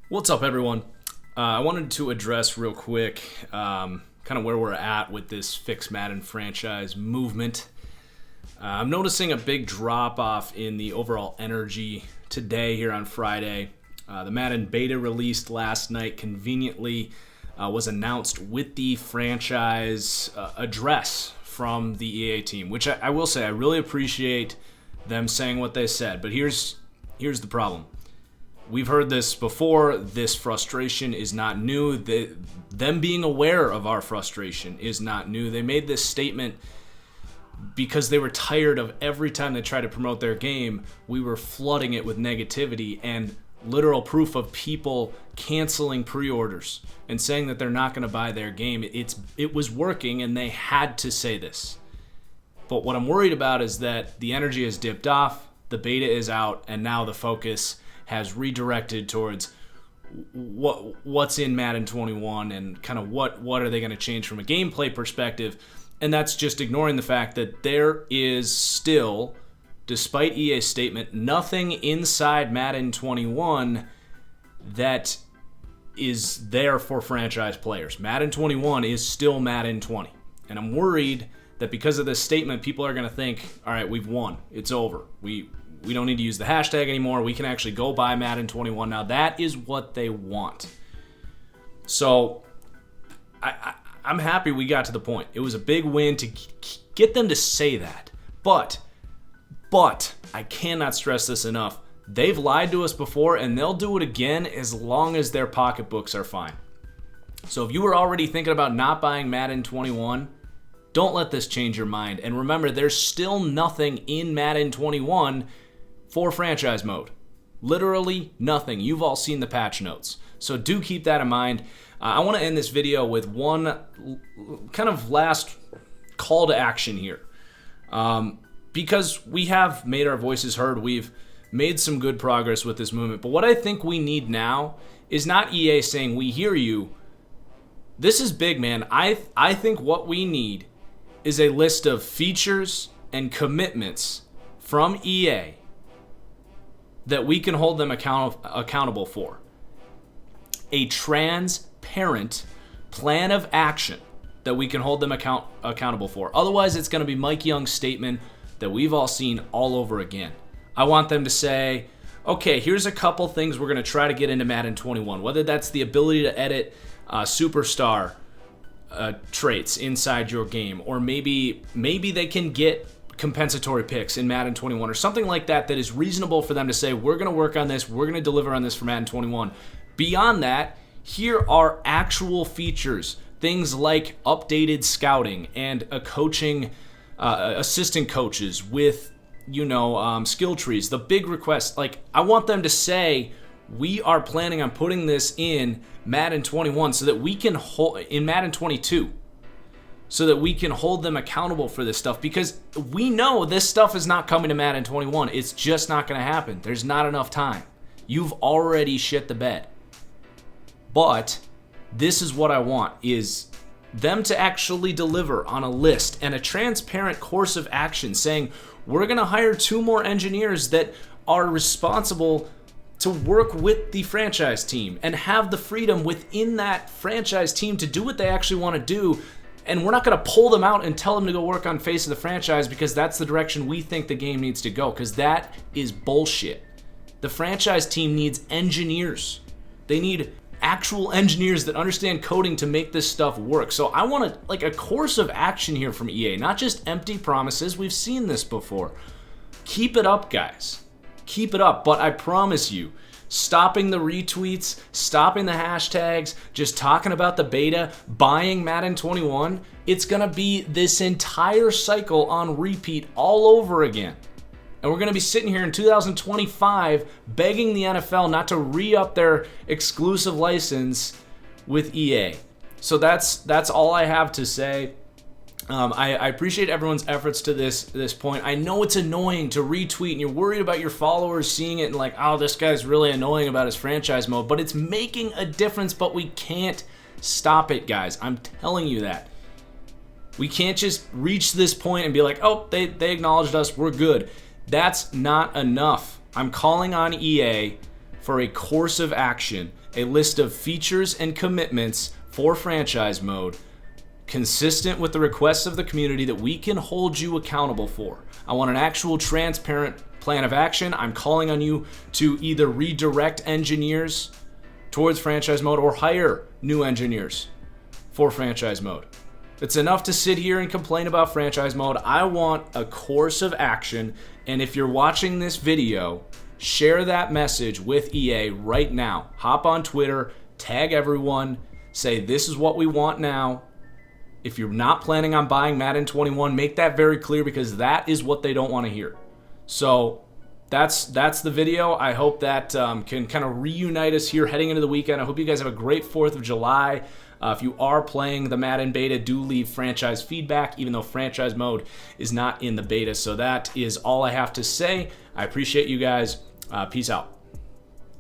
What's up, everyone? I wanted to address real quick kind of where we're at with this Fix Madden franchise movement. I'm noticing a big drop-off in the overall energy today here on Friday. The Madden beta released last night conveniently was announced with the franchise address from the EA team, which I will say I really appreciate them saying what they said. But here's the problem. We've heard this before. This frustration is not new. Them being aware of our frustration is not new. They made this statement because they were tired of every time they tried to promote their game, we were flooding it with negativity and literal proof of people canceling pre-orders and saying that they're not going to buy their game. It was working, and they had to say this. But what I'm worried about is that the energy has dipped off, the beta is out, and now the focus has redirected towards what's in Madden 21 and kind of what are they going to change from a gameplay perspective. And that's just ignoring the fact that there is still, despite EA's statement, nothing inside Madden 21 that is there for franchise players. Madden 21 is still Madden 20. And I'm worried that because of this statement, people are going to think, all right, we've won. It's over. We don't need to use the hashtag anymore. We can actually go buy Madden 21 now. That is what they want. So I'm happy we got to the point. It was a big win to get them to say that. But I cannot stress this enough. They've lied to us before, and they'll do it again as long as their pocketbooks are fine. So if you were already thinking about not buying Madden 21, don't let this change your mind. And remember, there's still nothing in Madden 21 for franchise mode. Literally nothing. You've all seen the patch notes. So do keep that in mind. I want to end this video with one kind of last call to action here. Because we have made our voices heard. We've made some good progress with this movement. But what I think we need now is not EA saying, we hear you. This is big, man. I think what we need is a list of features and commitments from EA that we can hold them accountable for. A transparent plan of action that we can hold them accountable for. Otherwise, it's going to be Mike Young's statement that we've all seen all over again. I want them to say, okay, here's a couple things we're going to try to get into Madden 21, whether that's the ability to edit superstar traits inside your game, or maybe they can get compensatory picks in Madden 21 or something like that is reasonable for them to say, we're going to work on this, we're going to deliver on this for Madden 21. Beyond that, here are actual features, things like updated scouting and a coaching, assistant coaches with, skill trees, the big requests. Like, I want them to say, we are planning on putting this in Madden 21 so that we can hold in Madden 22 so that we can hold them accountable for this stuff, because we know this stuff is not coming to Madden 21. It's just not going to happen. There's not enough time. You've already shit the bed. But this is what I want, is them to actually deliver on a list and a transparent course of action saying, we're going to hire 2 more engineers that are responsible to work with the franchise team and have the freedom within that franchise team to do what they actually want to do. And we're not going to pull them out and tell them to go work on face of the franchise because that's the direction we think the game needs to go, because that is bullshit. The franchise team needs engineers. They need actual engineers that understand coding to make this stuff work. So I want a course of action here from EA, not just empty promises. We've seen this before. Keep it up, guys. Keep it up. But I promise you, stopping the retweets, stopping the hashtags, just talking about the beta, buying Madden 21, it's going to be this entire cycle on repeat all over again. And we're going to be sitting here in 2025 begging the NFL not to re-up their exclusive license with EA. So that's all I have to say. I appreciate everyone's efforts to this point. I know it's annoying to retweet and you're worried about your followers seeing it and like, oh, this guy's really annoying about his franchise mode, but it's making a difference, but we can't stop it, guys. I'm telling you that. We can't just reach this point and be like, oh, they acknowledged us, we're good. That's not enough. I'm calling on EA for a course of action, a list of features and commitments for franchise mode, consistent with the requests of the community that we can hold you accountable for. I want an actual transparent plan of action. I'm calling on you to either redirect engineers towards franchise mode or hire new engineers for franchise mode. It's enough to sit here and complain about franchise mode. I want a course of action, and if you're watching this video, share that message with EA right now. Hop on Twitter, tag everyone, say this is what we want now. If you're not planning on buying Madden 21, make that very clear, because that is what they don't want to hear. So that's the video. I hope that can kind of reunite us here heading into the weekend. I hope you guys have a great 4th of July. If you are playing the Madden beta, do leave franchise feedback, even though franchise mode is not in the beta. So that is all I have to say. I appreciate you guys. Peace out.